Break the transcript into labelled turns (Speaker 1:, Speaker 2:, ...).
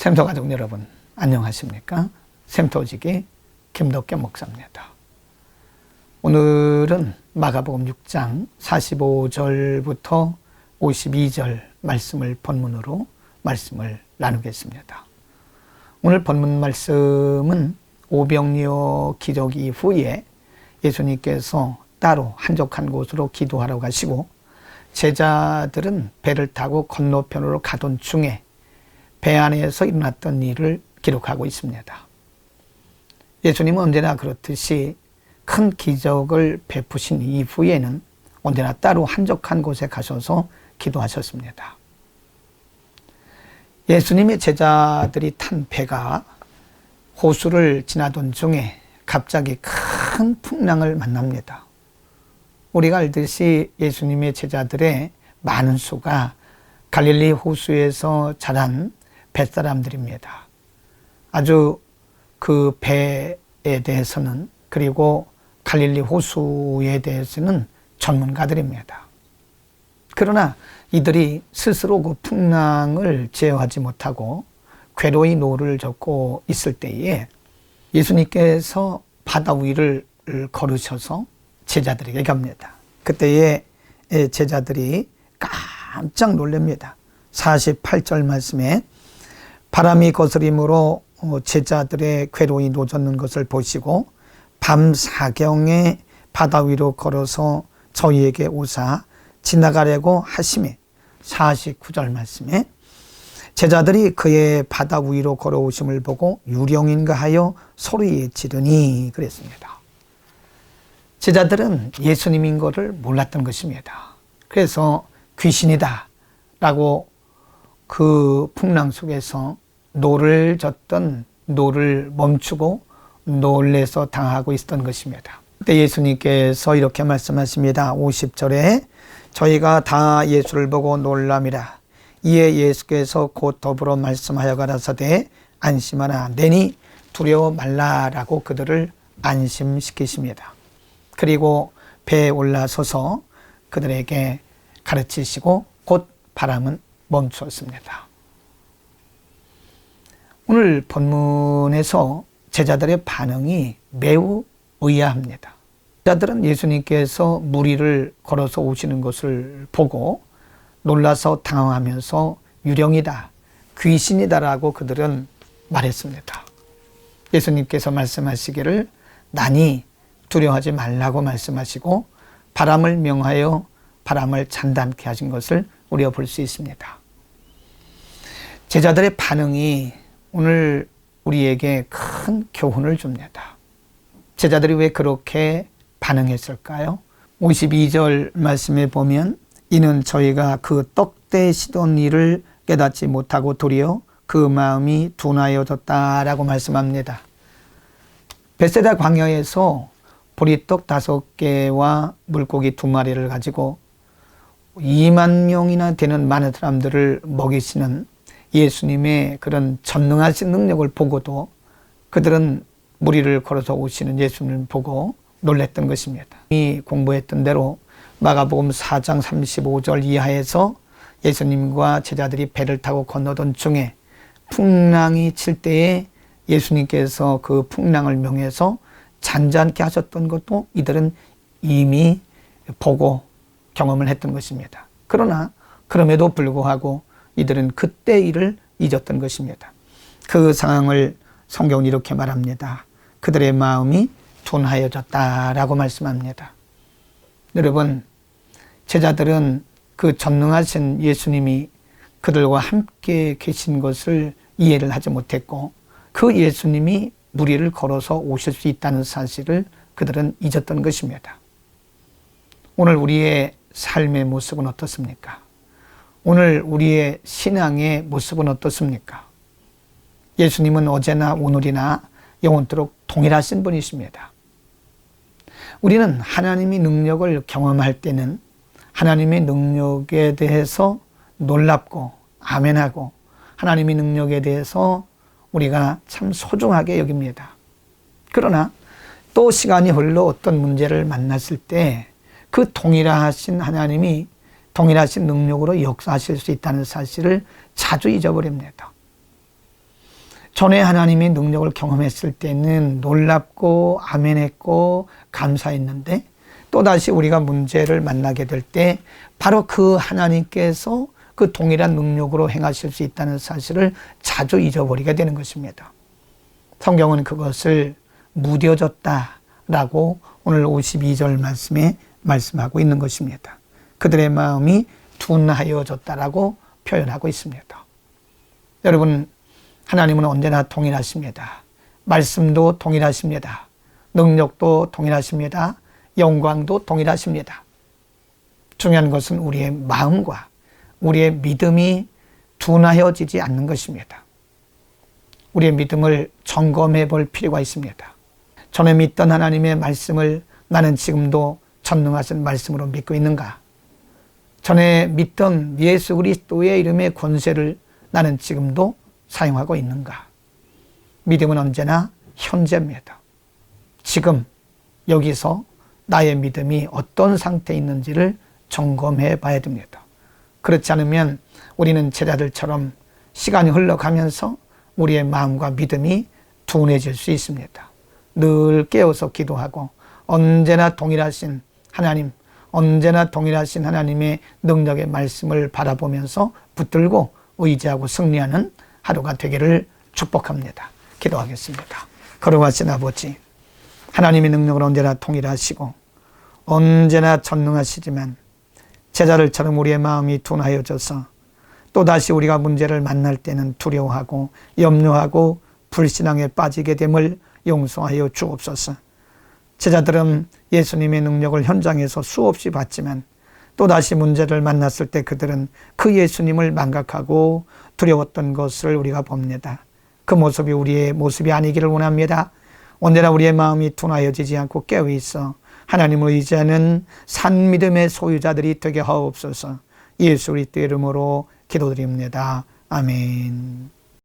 Speaker 1: 샘터 가족 여러분, 안녕하십니까? 샘터지기 김덕겸 목사입니다. 오늘은 마가복음 6장 45절부터 52절 말씀을 본문으로 말씀을 나누겠습니다. 오늘 본문 말씀은 오병이어 기적 이후에 예수님께서 따로 한적한 곳으로 기도하러 가시고 제자들은 배를 타고 건너편으로 가던 중에 배 안에서 일어났던 일을 기록하고 있습니다. 예수님은 언제나 그렇듯이 큰 기적을 베푸신 이후에는 언제나 따로 한적한 곳에 가셔서 기도하셨습니다. 예수님의 제자들이 탄 배가 호수를 지나던 중에 갑자기 큰 풍랑을 만납니다. 우리가 알듯이 예수님의 제자들의 많은 수가 갈릴리 호수에서 자란 뱃사람들입니다. 아주 그 배에 대해서는, 그리고 갈릴리 호수에 대해서는 전문가들입니다. 그러나 이들이 스스로 그 풍랑을 제어하지 못하고 괴로이 노를 젓고 있을 때에 예수님께서 바다 위를 걸으셔서 제자들에게 갑니다. 그때에 제자들이 깜짝 놀랍니다. 48절 말씀에 바람이 거스림으로 제자들의 괴로이 노젓는 것을 보시고 밤 사경에 바다 위로 걸어서 저희에게 오사 지나가려고 하시매 49절 말씀에 제자들이 그의 바다 위로 걸어오심을 보고 유령인가 하여 소리 지르니 그랬습니다. 제자들은 예수님인 것을 몰랐던 것입니다. 그래서 귀신이다 라고 그 풍랑 속에서 노를 젓던 노를 멈추고 놀래서 당하고 있었던 것입니다. 그때 예수님께서 이렇게 말씀하십니다. 50절에 저희가 다 예수를 보고 놀람이라. 이에 예수께서 곧 더불어 말씀하여 가라사대 안심하라 내니 두려워 말라라고 그들을 안심시키십니다. 그리고 배에 올라서서 그들에게 가르치시고 곧 바람은 멈추었습니다. 오늘 본문에서 제자들의 반응이 매우 의아합니다. 제자들은 예수님께서 물 위를 걸어서 오시는 것을 보고 놀라서 당황하면서 유령이다, 귀신이다라고 그들은 말했습니다. 예수님께서 말씀하시기를 나니 두려워하지 말라고 말씀하시고 바람을 명하여 바람을 잔담케 하신 것을 우리가 볼 수 있습니다. 제자들의 반응이 오늘 우리에게 큰 교훈을 줍니다. 제자들이 왜 그렇게 반응했을까요? 52절 말씀에 보면 이는 저희가 그 떡대시던 일을 깨닫지 못하고 도리어 그 마음이 둔하여졌다라고 말씀합니다. 벳세다 광야에서 보리떡 5개와 물고기 2마리를 가지고 2만 명이나 되는 많은 사람들을 먹이시는 예수님의 그런 전능하신 능력을 보고도 그들은 물 위를 걸어서 오시는 예수님을 보고 놀랬던 것입니다. 이미 공부했던 대로 마가복음 4장 35절 이하에서 예수님과 제자들이 배를 타고 건너던 중에 풍랑이 칠 때에 예수님께서 그 풍랑을 명해서 잔잔케 하셨던 것도 이들은 이미 보고 경험을 했던 것입니다. 그러나 그럼에도 불구하고 이들은 그때 일을 잊었던 것입니다. 그 상황을 성경은 이렇게 말합니다. 그들의 마음이 둔하여졌다라고 말씀합니다. 여러분, 제자들은 그 전능하신 예수님이 그들과 함께 계신 것을 이해를 하지 못했고 그 예수님이 물 위를 걸어서 오실 수 있다는 사실을 그들은 잊었던 것입니다. 오늘 우리의 삶의 모습은 어떻습니까? 오늘 우리의 신앙의 모습은 어떻습니까? 예수님은 어제나 오늘이나 영원토록 동일하신 분이십니다. 우리는 하나님의 능력을 경험할 때는 하나님의 능력에 대해서 놀랍고 아멘하고 하나님의 능력에 대해서 우리가 참 소중하게 여깁니다. 그러나 또 시간이 흘러 어떤 문제를 만났을 때 그 동일하신 하나님이 동일하신 능력으로 역사하실 수 있다는 사실을 자주 잊어버립니다. 전에 하나님의 능력을 경험했을 때는 놀랍고 아멘했고 감사했는데 또다시 우리가 문제를 만나게 될 때 바로 그 하나님께서 그 동일한 능력으로 행하실 수 있다는 사실을 자주 잊어버리게 되는 것입니다. 성경은 그것을 무뎌졌다라고 오늘 52절 말씀에 말씀하고 있는 것입니다. 그들의 마음이 둔하여졌다라고 표현하고 있습니다. 여러분, 하나님은 언제나 동일하십니다. 말씀도 동일하십니다. 능력도 동일하십니다. 영광도 동일하십니다. 중요한 것은 우리의 마음과 우리의 믿음이 둔하여지지 않는 것입니다. 우리의 믿음을 점검해 볼 필요가 있습니다. 전에 믿던 하나님의 말씀을 나는 지금도 전능하신 말씀으로 믿고 있는가? 전에 믿던 예수 그리스도의 이름의 권세를 나는 지금도 사용하고 있는가? 믿음은 언제나 현재입니다. 지금 여기서 나의 믿음이 어떤 상태에 있는지를 점검해 봐야 됩니다. 그렇지 않으면 우리는 제자들처럼 시간이 흘러가면서 우리의 마음과 믿음이 둔해질 수 있습니다. 늘 깨어서 기도하고 언제나 동일하신 하나님, 언제나 동일하신 하나님의 능력의 말씀을 바라보면서 붙들고 의지하고 승리하는 하루가 되기를 축복합니다. 기도하겠습니다. 거룩하신 아버지, 하나님의 능력은 언제나 동일하시고 언제나 전능하시지만 제자들처럼 우리의 마음이 둔하여져서 또다시 우리가 문제를 만날 때는 두려워하고 염려하고 불신앙에 빠지게 됨을 용서하여 주옵소서. 제자들은 예수님의 능력을 현장에서 수없이 봤지만 또다시 문제를 만났을 때 그들은 그 예수님을 망각하고 두려웠던 것을 우리가 봅니다. 그 모습이 우리의 모습이 아니기를 원합니다. 언제나 우리의 마음이 둔하여지지 않고 깨어있어 하나님을 의지하는 산 믿음의 소유자들이 되게 하옵소서. 예수 그리스도의 이름으로 기도드립니다. 아멘.